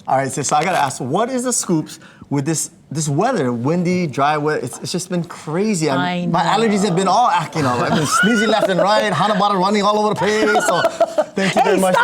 All right, so I gotta ask, what is the scoops with this weather? Windy, dry weather. My allergies have been all acting up. I've been sneezing left and right, Hana bottle running all over the place. So thank you very much.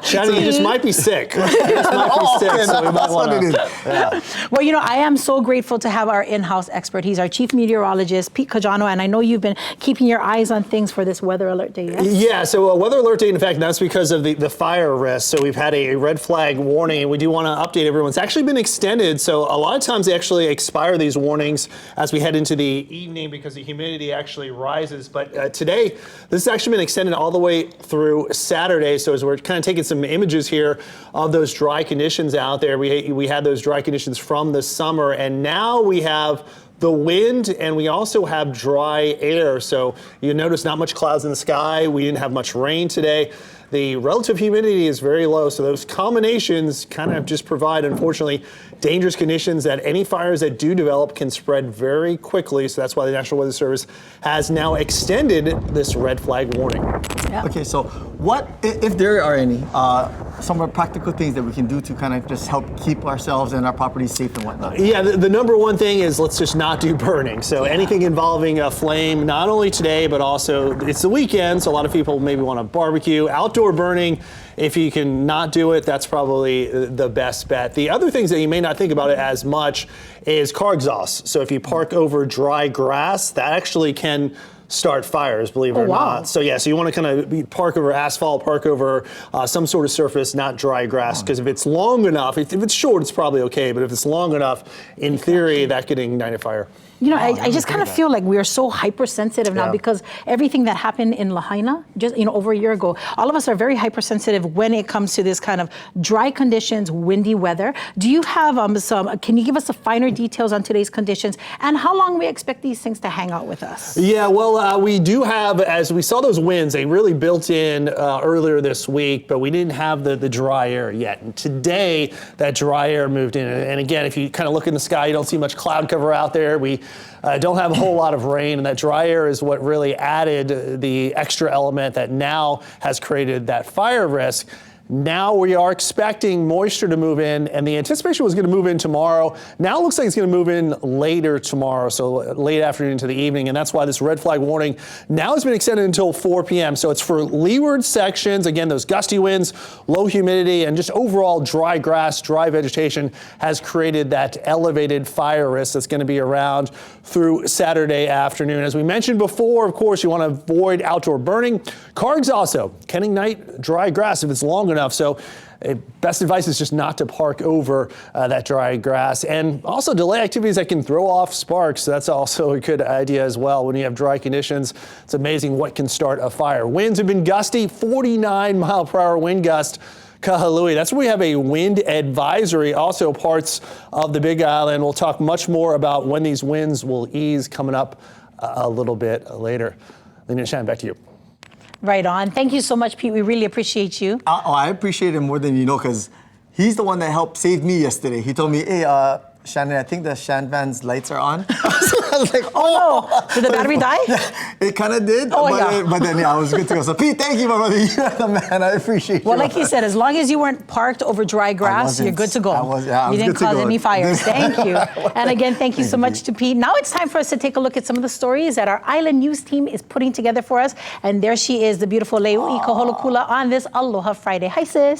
Shannon, you just might be sick. So we might want to. Yeah. Well, I am so grateful to have our in-house expert. He's our chief meteorologist, Pete Caggiano, and I know you've been keeping your eyes on things for this weather alert day. Yes? Yeah. So weather alert day. In fact, that's because of the fire risk. So we've had a red flag warning, and we do want to update everyone. It's actually been extended. So a lot of times they actually expire these warnings as we head into the evening because the humidity actually rises. But today, this has actually been extended all the way through Saturday. So as we're kind of taking some images here of those dry conditions out there, we had those dry conditions from the summer, and now we have the wind, and we also have dry air. So you notice not much clouds in the sky. We didn't have much rain today. The relative humidity is very low, so those combinations kind of just provide, unfortunately, dangerous conditions that any fires that do develop can spread very quickly. So that's why the National Weather Service has now extended this red flag warning. Yeah. Okay, so what, if there are any, some more practical things that we can do to kind of just help keep ourselves and our properties safe and whatnot? Yeah, the number one thing is let's just not do burning. So anything involving a flame, not only today, but also it's the weekend, so a lot of people maybe want to barbecue. Outdoor burning, if you can not do it, that's probably the best bet. The other things that you may not think about it as much is car exhaust. So if you park over dry grass, that actually can start fires, believe it or not. So yeah, so you want to kind of park over asphalt, park over some sort of surface, not dry grass, because if it's long enough, if it's short, it's probably okay, but if it's long enough, in theory, that could ignite a fire. I just kind of feel like we are so hypersensitive now because everything that happened in Lahaina, just over a year ago, all of us are very hypersensitive when it comes to this kind of dry conditions, windy weather. Do you have can you give us the finer details on today's conditions and how long we expect these things to hang out with us? Yeah, well, we do have, as we saw those winds, they really built in earlier this week, but we didn't have the dry air yet. And today, that dry air moved in. And again, if you kind of look in the sky, you don't see much cloud cover out there. We don't have a whole lot of rain, and that dry air is what really added the extra element that now has created that fire risk. Now we are expecting moisture to move in, and the anticipation was going to move in tomorrow. Now it looks like it's going to move in later tomorrow, so late afternoon to the evening, and that's why this red flag warning now has been extended until 4 p.m. So it's for leeward sections. Again, those gusty winds, low humidity, and just overall dry grass, dry vegetation has created that elevated fire risk that's going to be around through Saturday afternoon. As we mentioned before, of course, you want to avoid outdoor burning. Car exhaust, though, can ignite dry grass if it's long enough. So best advice is just not to park over that dry grass, and also delay activities that can throw off sparks. So that's also a good idea as well. When you have dry conditions, it's amazing what can start a fire. Winds have been gusty, 49-mile-per-hour wind gust. Kahului. That's where we have a wind advisory, also parts of the Big Island. We'll talk much more about when these winds will ease coming up a little bit later. Lena and Shannon, back to you. Right on. Thank you so much, Pete. We really appreciate you. I appreciate him more than you know, because he's the one that helped save me yesterday. He told me, hey, Shannon, I think the Shan van's lights are on. I was like, oh no. Did the battery die? Yeah, it kind of did. Oh, but then, I was good to go. So, Pete, thank you, my brother. You're the man. I appreciate you. Well, like he said, as long as you weren't parked over dry grass, you're good to go. I you didn't cause any fires. Thank you. And again, thank you so much to Pete. Now it's time for us to take a look at some of the stories that our Island News team is putting together for us. And there she is, the beautiful Leui Kaholokula on this Aloha Friday. Hi, sis.